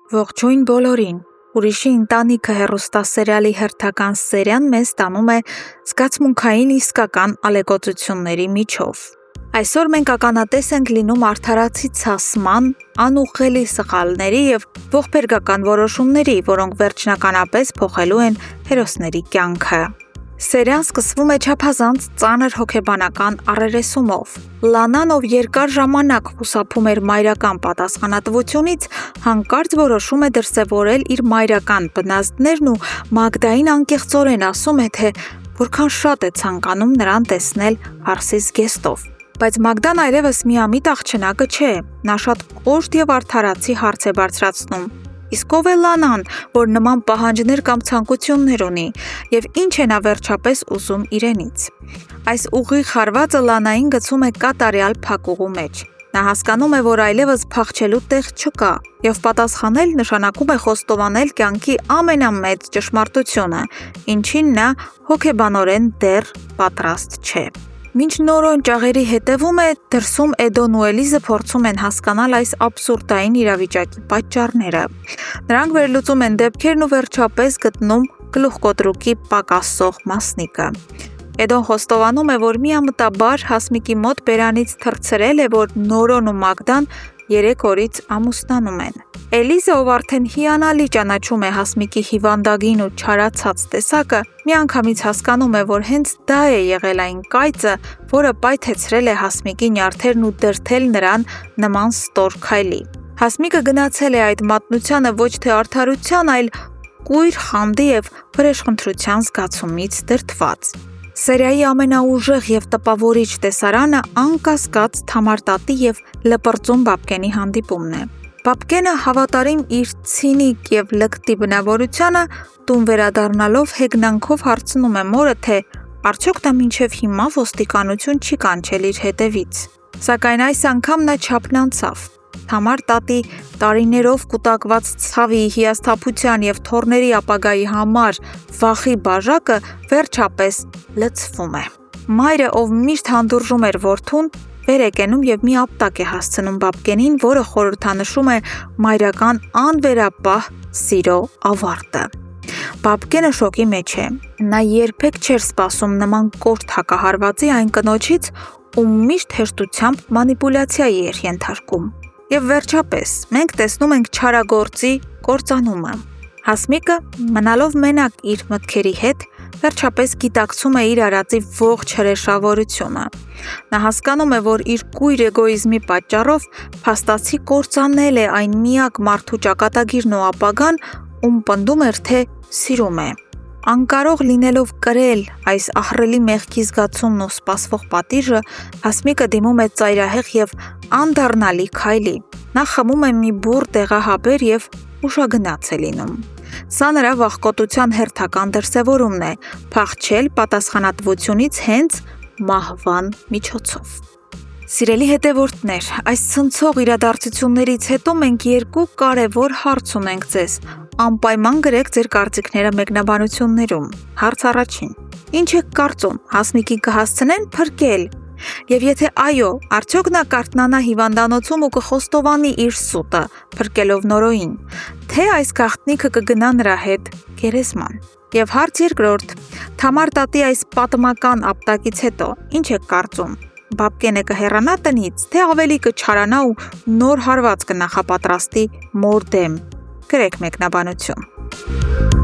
Ողջույն բոլորին։ Ուրիշի ընտանիքը հեռուստասերիալի հերթական սերիան մեզ տանում է զգացմունքային իսկական ալեկոծությունների միջով։ Այսօր մենք ականատես ենք լինում արդարացի ցասման, անուղղելի սխալների եւ ողբերգական որոշումների, որոնք վերջնականապես փոխելու են հերոսների կյանքը։ Սերիան սկսվում է չափազանց ծանր հոգեբանական առերեսումով։ Լանան, ով երկար ժամանակ խուսափում էր մայրական պատասխանատվությունից, հանկարծ որոշում է դրսևորել իր մայրական բնազդներն ու Մագդային անկեղծորեն ասում է, թե որքան շատ է ցանկանում նրան տեսնել հարսի զգեստով։ Բայց Մագդան այլևս միամիտ աղջնակը չէ, նա շատ կոշտ եւ արդարացի հարց է բարձրացնում։ Իսկ ով է Լանան, որ նման պահանջներ կամ ցանկություններ ունի, եւ ինչ է նա վերջապես ուզում իրենից։ Այս ուղիղ հարվածը Լանային գցում է կատարյալ փակուղու մեջ։ Նա հասկանում է, որ այլևս փախչելու տեղ չկա, եւ պատասխանել նշանակում է խոստովանել կյանքի ամենամեծ ճշմարտությունը, ինչին նա հոգեբանորեն դեռ պատրաստ չէ։ Մինչ նորոն ճաղերի հետևում է, դրսում Էդոն ու Էլիզը փորձում են հասկանալ այս աբսուրդային իրավիճակի պատճառները։ Նրանք վերլուծում են դեպքերն ու վերջապես գտնում գլուխկոտրուկի պակասող մասնիկը։ Էդոն խոստովանում է, որ միամտաբար Հասմիկի մոտ բերանից թռցրել է, որ Նորոն ու Մագդան 3 օրից ամուսնանում են։ Էլիզը, ով արդեն հիանալի ճանաչում է Հասմիկի հիվանդագին ու չարացած տեսակը, միանգամից հասկանում է, որ հենց դա է եղել այն կայծը, որը պայթեցրել է Հասմիկի նյարդերն ու դրդել նրան նման ստոր քայլի։ Հասմիկը գնացել է այդ մատնությանը ոչ թե արդարության, այլ կույր խանդի եւ վրեժխնդրության զգացումից դրդված։ Սերիայի ամենաուժեղ եւ տպավորիչ տեսարանը անկասկած Թամար տատի եւ լպրծուն Բաբկենի հանդիպումն է։ Բաբկենը հավատարիմ իր ցինիկ եւ լկտի բնավորությանը տուն վերադառնալով հեգնանքով հարցնում է մորը, թե արդյոք դա մինչև հիմա ոստիկանություն չի կանչել իր հետևից։ Սակայն այս անգամ նա չափն անցավ։ Թամար տատի տարիներով կուտակված ցավի, հիասթափության եւ թորների ապագայի համար վախի բաժակը վերջապես լցվում է։ Մայրը, ով միշտ հանդուրժում էր որդուն, վեր է կենում եւ մի ապտակ է հասցնում Բաբկենին, որը խորհրդանշում է մայրական անվերապահ սիրո ավարտը։ Բաբկենը շոկի մեջ է։ Նա երբեք չէր սպասում նման կոշտ հակահարվածի այն կնոջից, ում միշտ հեշտությամբ մանիպուլյացիայի էր ենթարկում։ Եվ վերջապես, մենք տեսնում ենք չարագործի կործանումը։ Հասմիկը, մնալով մենակ իր մտքերի հետ, վերջապես գիտակցում է իր արածի ողջ հրեշավորությունը։ Նա հասկանում է, որ իր կույր էգոիզմի պատճառով փաստացի կործանել է այն միակ մարդու ճակատագիրն ու ապագան, ում պնդում էր, թե սիրում է։ Անկարող լինելով կրել այս ահռելի մեղքի զգացումն ու սպասվող պատիժը, Հասմիկը դիմում է ծայրահեղ եւ անդառնալի քայլի։ Նա խմում է մի բուռ դեղահաբեր եւ ուշագնաց է լինում։ Սա նրա վախկոտության հերթական դրսևորումն է՝ փախչել պատասխանատվությունից հենց մահվան միջոցով։ Սիրելի հետևորդներ, այս ցնցող իրադարձություններից հետո մենք երկու կարևոր հարց ունենք ձեզ։ Անպայման գրեք ձեր կարծիքները մեկնաբանություններում։ Հարց առաջին. Ինչ եք կարծում, Հասմիկին կհասցնեն փրկել։ Եվ եթե այո, արդյոք նա կարթնանա հիվանդանոցում ու կխոստովանի իր սուտը, փրկելով Նորոյին, թե այս գաղտնիքը կգնա նրա հետ գերեզման։ Եվ հարց երկրորդ. Թամար տատի այս պատմական ապտակից հետո ինչ եք կարծում։ Բաբկենը կհեռանա տնից, թե ավելի կչարանա ու նոր հարված կնախապատրաստի մոր դեմ։ Գրեք մեկնաբանություն։